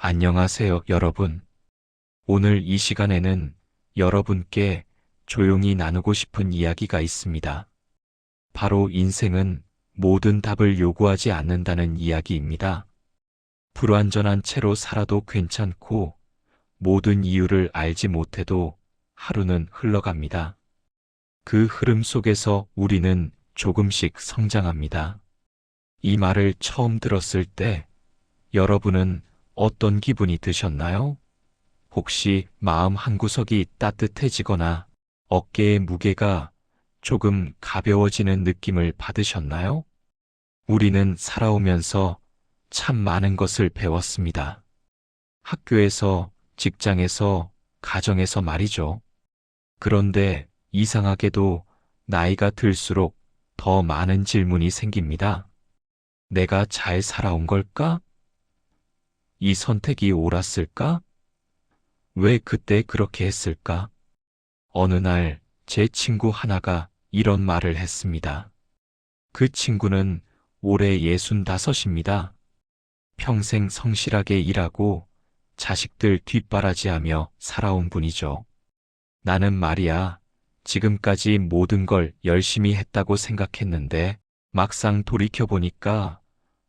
안녕하세요, 여러분. 오늘 이 시간에는 여러분께 조용히 나누고 싶은 이야기가 있습니다. 바로 인생은 모든 답을 요구하지 않는다는 이야기입니다. 불완전한 채로 살아도 괜찮고 모든 이유를 알지 못해도 하루는 흘러갑니다. 그 흐름 속에서 우리는 조금씩 성장합니다. 이 말을 처음 들었을 때 여러분은 어떤 기분이 드셨나요? 혹시 마음 한구석이 따뜻해지거나 어깨의 무게가 조금 가벼워지는 느낌을 받으셨나요? 우리는 살아오면서 참 많은 것을 배웠습니다. 학교에서, 직장에서, 가정에서 말이죠. 그런데 이상하게도 나이가 들수록 더 많은 질문이 생깁니다. 내가 잘 살아온 걸까? 이 선택이 옳았을까? 왜 그때 그렇게 했을까? 어느 날 제 친구 하나가 이런 말을 했습니다. 그 친구는 올해 65입니다. 평생 성실하게 일하고 자식들 뒷바라지하며 살아온 분이죠. 나는 말이야, 지금까지 모든 걸 열심히 했다고 생각했는데 막상 돌이켜보니까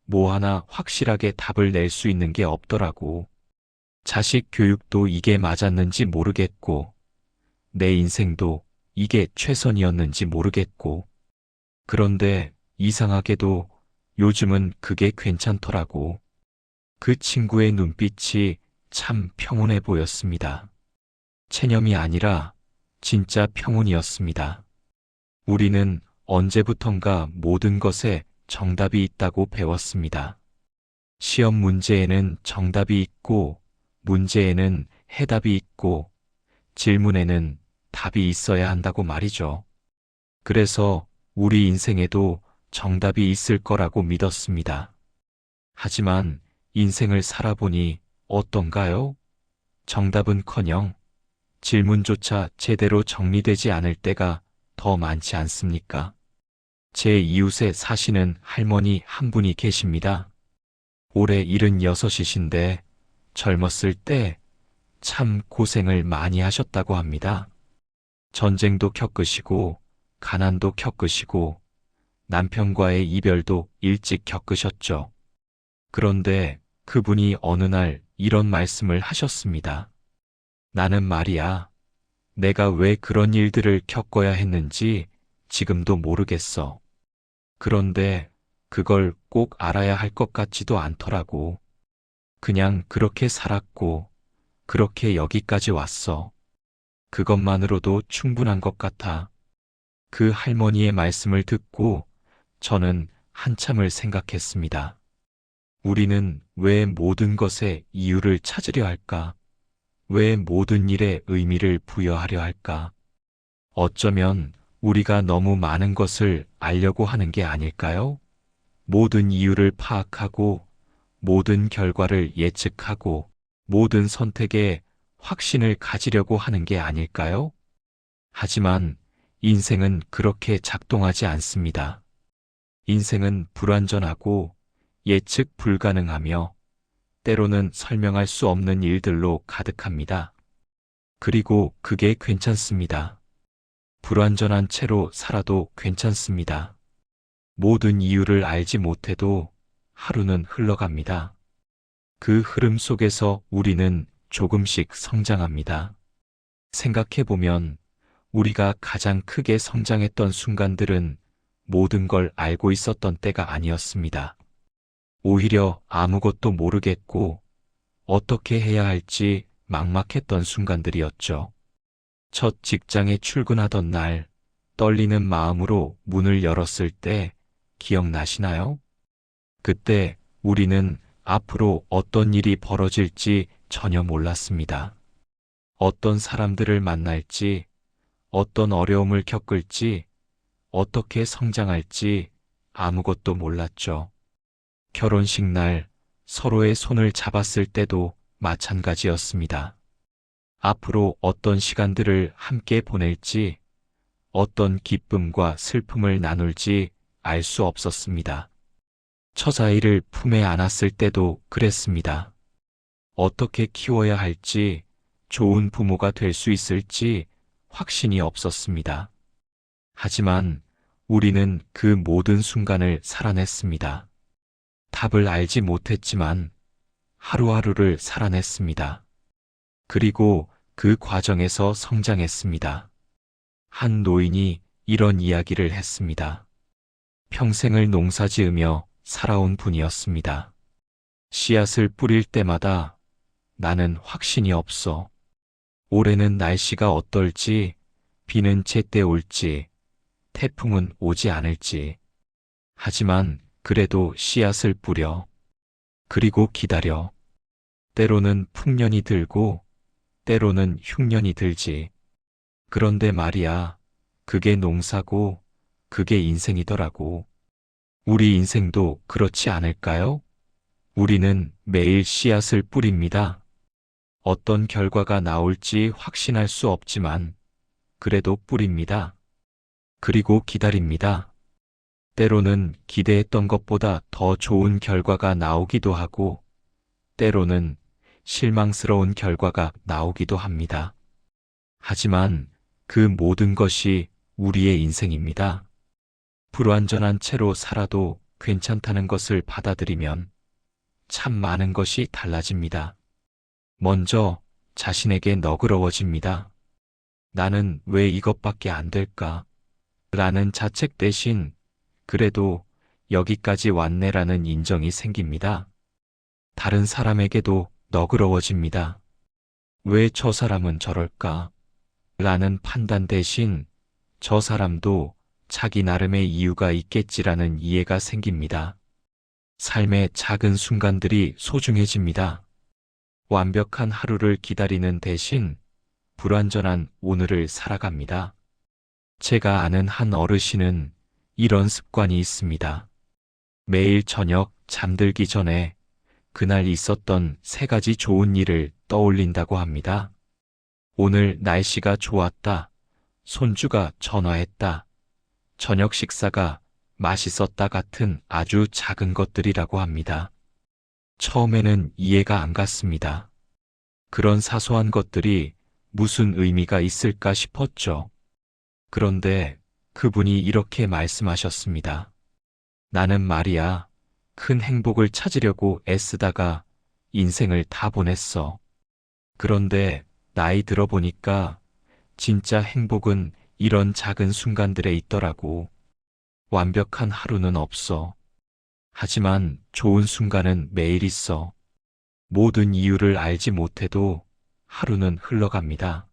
뭐 하나 확실하게 답을 낼 수 있는 게 없더라고. 자식 교육도 이게 맞았는지 모르겠고, 내 인생도 이게 최선이었는지 모르겠고, 그런데 이상하게도 요즘은 그게 괜찮더라고. 그 친구의 눈빛이 참 평온해 보였습니다. 체념이 아니라 진짜 평온이었습니다. 우리는 언제부턴가 모든 것에 정답이 있다고 배웠습니다. 시험 문제에는 정답이 있고, 문제에는 해답이 있고, 질문에는 답이 있어야 한다고 말이죠. 그래서 우리 인생에도 정답이 있을 거라고 믿었습니다. 하지만 인생을 살아보니 어떤가요? 정답은커녕 질문조차 제대로 정리되지 않을 때가 더 많지 않습니까? 제 이웃에 사시는 할머니 한 분이 계십니다. 올해 76이신데 젊었을 때 참 고생을 많이 하셨다고 합니다. 전쟁도 겪으시고, 가난도 겪으시고, 남편과의 이별도 일찍 겪으셨죠. 그런데 그분이 어느 날 이런 말씀을 하셨습니다. 나는 말이야, 내가 왜 그런 일들을 겪어야 했는지 지금도 모르겠어. 그런데 그걸 꼭 알아야 할 것 같지도 않더라고. 그냥 그렇게 살았고, 그렇게 여기까지 왔어. 그것만으로도 충분한 것 같아. 그 할머니의 말씀을 듣고 저는 한참을 생각했습니다. 우리는 왜 모든 것에 이유를 찾으려 할까? 왜 모든 일에 의미를 부여하려 할까? 어쩌면 우리가 너무 많은 것을 알려고 하는 게 아닐까요? 모든 이유를 파악하고, 모든 결과를 예측하고, 모든 선택에 확신을 가지려고 하는 게 아닐까요? 하지만 인생은 그렇게 작동하지 않습니다. 인생은 불완전하고 예측 불가능하며 때로는 설명할 수 없는 일들로 가득합니다. 그리고 그게 괜찮습니다. 불완전한 채로 살아도 괜찮습니다. 모든 이유를 알지 못해도 하루는 흘러갑니다. 그 흐름 속에서 우리는 조금씩 성장합니다. 생각해보면 우리가 가장 크게 성장했던 순간들은 모든 걸 알고 있었던 때가 아니었습니다. 오히려 아무것도 모르겠고 어떻게 해야 할지 막막했던 순간들이었죠. 첫 직장에 출근하던 날 떨리는 마음으로 문을 열었을 때 기억나시나요? 그때 우리는 앞으로 어떤 일이 벌어질지 전혀 몰랐습니다. 어떤 사람들을 만날지, 어떤 어려움을 겪을지, 어떻게 성장할지 아무것도 몰랐죠. 결혼식 날 서로의 손을 잡았을 때도 마찬가지였습니다. 앞으로 어떤 시간들을 함께 보낼지, 어떤 기쁨과 슬픔을 나눌지 알 수 없었습니다. 처자아이를 품에 안았을 때도 그랬습니다. 어떻게 키워야 할지, 좋은 부모가 될 수 있을지 확신이 없었습니다. 하지만 우리는 그 모든 순간을 살아냈습니다. 답을 알지 못했지만 하루하루를 살아냈습니다. 그리고 그 과정에서 성장했습니다. 한 노인이 이런 이야기를 했습니다. 평생을 농사 지으며 살아온 분이었습니다. 씨앗을 뿌릴 때마다 나는 확신이 없어. 올해는 날씨가 어떨지, 비는 제때 올지, 태풍은 오지 않을지. 하지만 그래도 씨앗을 뿌려. 그리고 기다려. 때로는 풍년이 들고, 때로는 흉년이 들지. 그런데 말이야, 그게 농사고, 그게 인생이더라고. 우리 인생도 그렇지 않을까요? 우리는 매일 씨앗을 뿌립니다. 어떤 결과가 나올지 확신할 수 없지만, 그래도 뿌립니다. 그리고 기다립니다. 때로는 기대했던 것보다 더 좋은 결과가 나오기도 하고, 때로는 실망스러운 결과가 나오기도 합니다. 하지만 그 모든 것이 우리의 인생입니다. 불완전한 채로 살아도 괜찮다는 것을 받아들이면 참 많은 것이 달라집니다. 먼저 자신에게 너그러워집니다. 나는 왜 이것밖에 안 될까? 라는 자책 대신 그래도 여기까지 왔네라는 인정이 생깁니다. 다른 사람에게도 너그러워집니다. 왜 저 사람은 저럴까? 라는 판단 대신 저 사람도 자기 나름의 이유가 있겠지라는 이해가 생깁니다. 삶의 작은 순간들이 소중해집니다. 완벽한 하루를 기다리는 대신 불완전한 오늘을 살아갑니다. 제가 아는 한 어르신은 이런 습관이 있습니다. 매일 저녁 잠들기 전에 그날 있었던 3가지 좋은 일을 떠올린다고 합니다. 오늘 날씨가 좋았다. 손주가 전화했다. 저녁 식사가 맛있었다 같은 아주 작은 것들이라고 합니다. 처음에는 이해가 안 갔습니다. 그런 사소한 것들이 무슨 의미가 있을까 싶었죠. 그런데 그분이 이렇게 말씀하셨습니다. 나는 말이야, 큰 행복을 찾으려고 애쓰다가 인생을 다 보냈어. 그런데 나이 들어보니까 진짜 행복은 이런 작은 순간들에 있더라고. 완벽한 하루는 없어. 하지만 좋은 순간은 매일 있어. 모든 이유를 알지 못해도 하루는 흘러갑니다.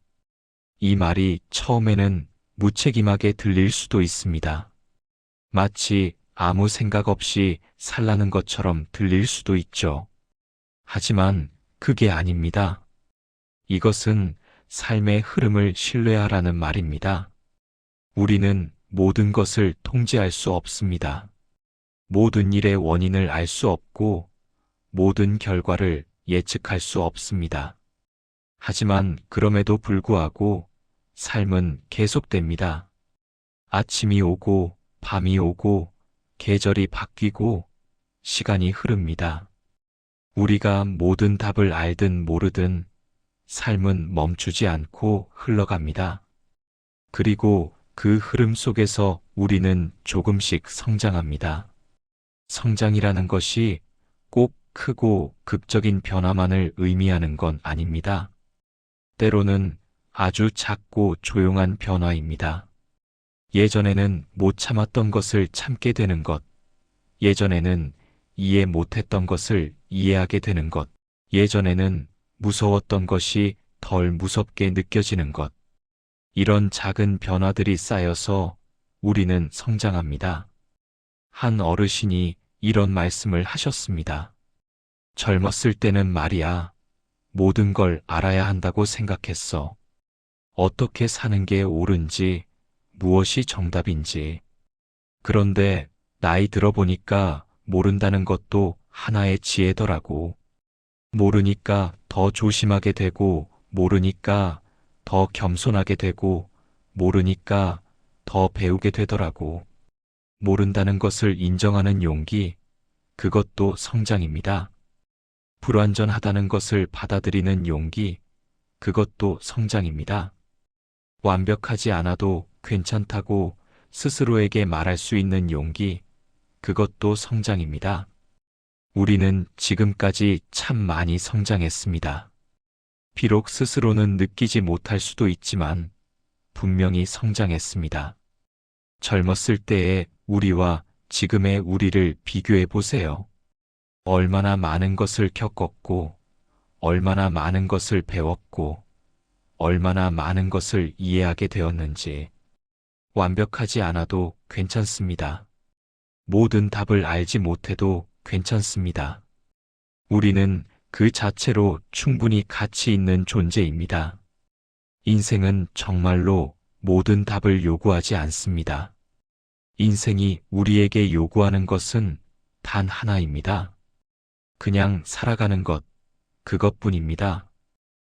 이 말이 처음에는 무책임하게 들릴 수도 있습니다. 마치 아무 생각 없이 살라는 것처럼 들릴 수도 있죠. 하지만 그게 아닙니다. 이것은 삶의 흐름을 신뢰하라는 말입니다. 우리는 모든 것을 통제할 수 없습니다. 모든 일의 원인을 알 수 없고 모든 결과를 예측할 수 없습니다. 하지만 그럼에도 불구하고 삶은 계속됩니다. 아침이 오고 밤이 오고 계절이 바뀌고 시간이 흐릅니다. 우리가 모든 답을 알든 모르든 삶은 멈추지 않고 흘러갑니다. 그리고 그 흐름 속에서 우리는 조금씩 성장합니다. 성장이라는 것이 꼭 크고 극적인 변화만을 의미하는 건 아닙니다. 때로는 아주 작고 조용한 변화입니다. 예전에는 못 참았던 것을 참게 되는 것, 예전에는 이해 못했던 것을 이해하게 되는 것, 예전에는 무서웠던 것이 덜 무섭게 느껴지는 것, 이런 작은 변화들이 쌓여서 우리는 성장합니다. 한 어르신이 이런 말씀을 하셨습니다. 젊었을 때는 말이야, 모든 걸 알아야 한다고 생각했어. 어떻게 사는 게 옳은지, 무엇이 정답인지. 그런데 나이 들어보니까 모른다는 것도 하나의 지혜더라고. 모르니까 더 조심하게 되고, 모르니까 더 겸손하게 되고, 모르니까 더 배우게 되더라고. 모른다는 것을 인정하는 용기, 그것도 성장입니다. 불완전하다는 것을 받아들이는 용기, 그것도 성장입니다. 완벽하지 않아도 괜찮다고 스스로에게 말할 수 있는 용기, 그것도 성장입니다. 우리는 지금까지 참 많이 성장했습니다. 비록 스스로는 느끼지 못할 수도 있지만 분명히 성장했습니다. 젊었을 때의 우리와 지금의 우리를 비교해 보세요. 얼마나 많은 것을 겪었고, 얼마나 많은 것을 배웠고, 얼마나 많은 것을 이해하게 되었는지. 완벽하지 않아도 괜찮습니다. 모든 답을 알지 못해도 괜찮습니다. 우리는 그 자체로 충분히 가치 있는 존재입니다. 인생은 정말로 모든 답을 요구하지 않습니다. 인생이 우리에게 요구하는 것은 단 하나입니다. 그냥 살아가는 것, 그것뿐입니다.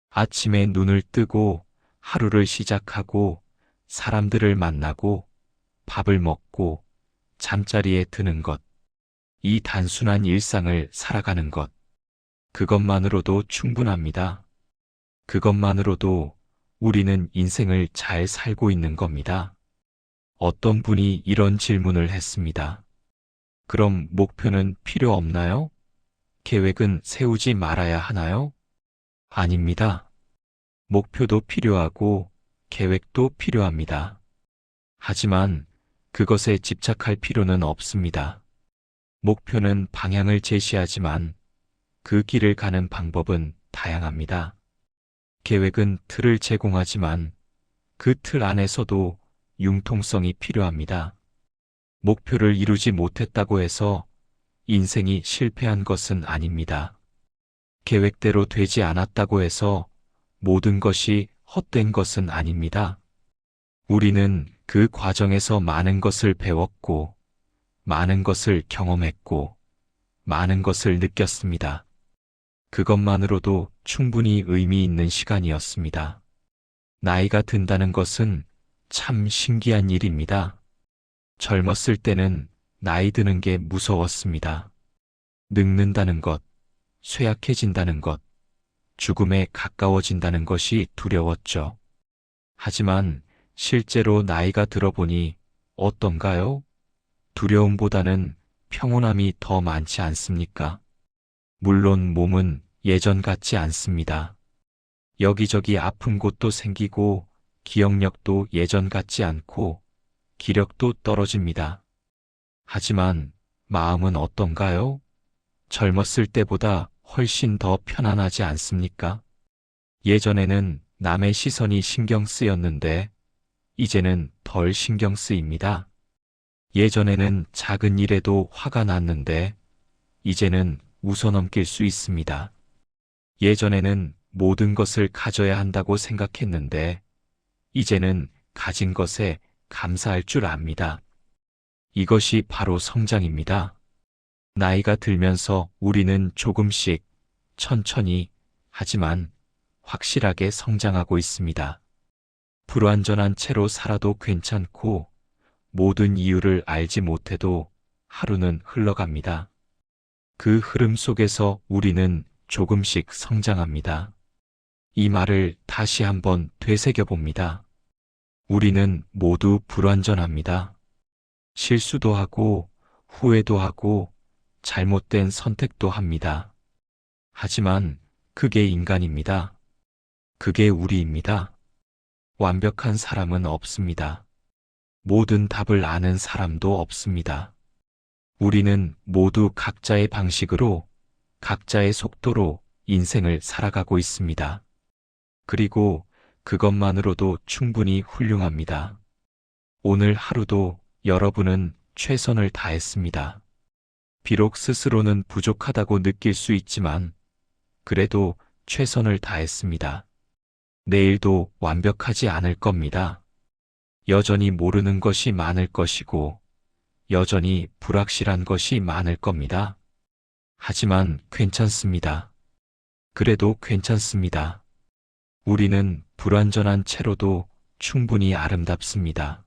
아침에 눈을 뜨고 하루를 시작하고 사람들을 만나고 밥을 먹고 잠자리에 드는 것, 이 단순한 일상을 살아가는 것, 그것만으로도 충분합니다. 그것만으로도 우리는 인생을 잘 살고 있는 겁니다. 어떤 분이 이런 질문을 했습니다. 그럼 목표는 필요 없나요? 계획은 세우지 말아야 하나요? 아닙니다. 목표도 필요하고 계획도 필요합니다. 하지만 그것에 집착할 필요는 없습니다. 목표는 방향을 제시하지만 그 길을 가는 방법은 다양합니다. 계획은 틀을 제공하지만 그 틀 안에서도 융통성이 필요합니다. 목표를 이루지 못했다고 해서 인생이 실패한 것은 아닙니다. 계획대로 되지 않았다고 해서 모든 것이 헛된 것은 아닙니다. 우리는 그 과정에서 많은 것을 배웠고, 많은 것을 경험했고, 많은 것을 느꼈습니다. 그것만으로도 충분히 의미 있는 시간이었습니다. 나이가 든다는 것은 참 신기한 일입니다. 젊었을 때는 나이 드는 게 무서웠습니다. 늙는다는 것, 쇠약해진다는 것, 죽음에 가까워진다는 것이 두려웠죠. 하지만 실제로 나이가 들어보니 어떤가요? 두려움보다는 평온함이 더 많지 않습니까? 물론 몸은 예전 같지 않습니다. 여기저기 아픈 곳도 생기고 기억력도 예전 같지 않고 기력도 떨어집니다. 하지만 마음은 어떤가요? 젊었을 때보다 훨씬 더 편안하지 않습니까? 예전에는 남의 시선이 신경 쓰였는데 이제는 덜 신경 쓰입니다. 예전에는 작은 일에도 화가 났는데 이제는 웃어넘길 수 있습니다. 예전에는 모든 것을 가져야 한다고 생각했는데 이제는 가진 것에 감사할 줄 압니다. 이것이 바로 성장입니다. 나이가 들면서 우리는 조금씩, 천천히, 하지만 확실하게 성장하고 있습니다. 불완전한 채로 살아도 괜찮고 모든 이유를 알지 못해도 하루는 흘러갑니다. 그 흐름 속에서 우리는 조금씩 성장합니다. 이 말을 다시 한번 되새겨 봅니다. 우리는 모두 불완전합니다. 실수도 하고 후회도 하고 잘못된 선택도 합니다. 하지만 그게 인간입니다. 그게 우리입니다. 완벽한 사람은 없습니다. 모든 답을 아는 사람도 없습니다. 우리는 모두 각자의 방식으로, 각자의 속도로 인생을 살아가고 있습니다. 그리고 그것만으로도 충분히 훌륭합니다. 오늘 하루도 여러분은 최선을 다했습니다. 비록 스스로는 부족하다고 느낄 수 있지만, 그래도 최선을 다했습니다. 내일도 완벽하지 않을 겁니다. 여전히 모르는 것이 많을 것이고, 여전히 불확실한 것이 많을 겁니다. 하지만 괜찮습니다. 그래도 괜찮습니다. 우리는 불완전한 채로도 충분히 아름답습니다.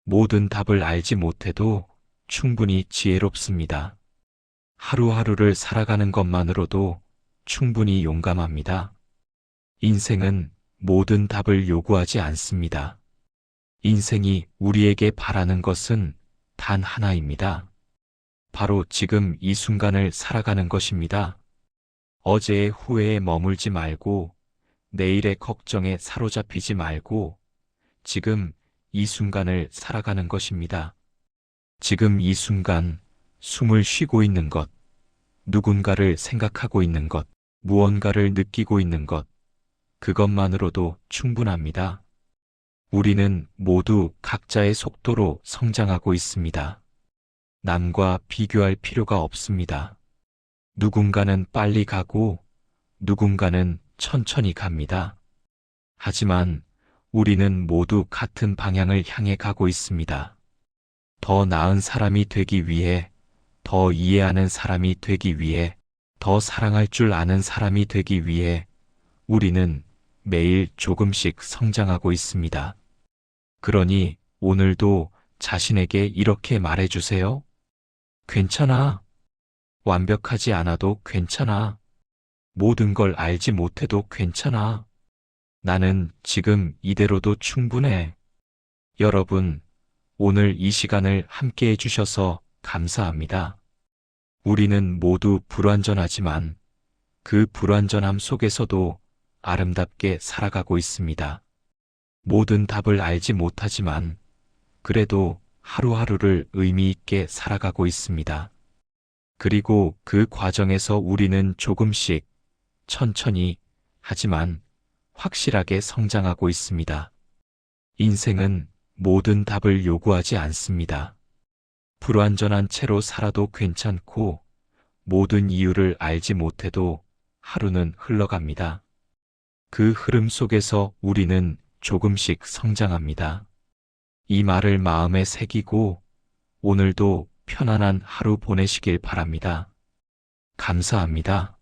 모든 답을 알지 못해도 충분히 지혜롭습니다. 하루하루를 살아가는 것만으로도 충분히 용감합니다. 인생은 모든 답을 요구하지 않습니다. 인생이 우리에게 바라는 것은 단 하나입니다. 바로 지금 이 순간을 살아가는 것입니다. 어제의 후회에 머물지 말고, 내일의 걱정에 사로잡히지 말고, 지금 이 순간을 살아가는 것입니다. 지금 이 순간, 숨을 쉬고 있는 것, 누군가를 생각하고 있는 것, 무언가를 느끼고 있는 것, 그것만으로도 충분합니다. 우리는 모두 각자의 속도로 성장하고 있습니다. 남과 비교할 필요가 없습니다. 누군가는 빨리 가고 누군가는 천천히 갑니다. 하지만 우리는 모두 같은 방향을 향해 가고 있습니다. 더 나은 사람이 되기 위해, 더 이해하는 사람이 되기 위해, 더 사랑할 줄 아는 사람이 되기 위해 우리는 매일 조금씩 성장하고 있습니다. 그러니 오늘도 자신에게 이렇게 말해주세요. 괜찮아. 완벽하지 않아도 괜찮아. 모든 걸 알지 못해도 괜찮아. 나는 지금 이대로도 충분해. 여러분, 오늘 이 시간을 함께 해주셔서 감사합니다. 우리는 모두 불완전하지만 그 불완전함 속에서도 아름답게 살아가고 있습니다. 모든 답을 알지 못하지만 그래도 하루하루를 의미 있게 살아가고 있습니다. 그리고 그 과정에서 우리는 조금씩 천천히 하지만 확실하게 성장하고 있습니다. 인생은 모든 답을 요구하지 않습니다. 불완전한 채로 살아도 괜찮고 모든 이유를 알지 못해도 하루는 흘러갑니다. 그 흐름 속에서 우리는 조금씩 성장합니다. 이 말을 마음에 새기고 오늘도 편안한 하루 보내시길 바랍니다. 감사합니다.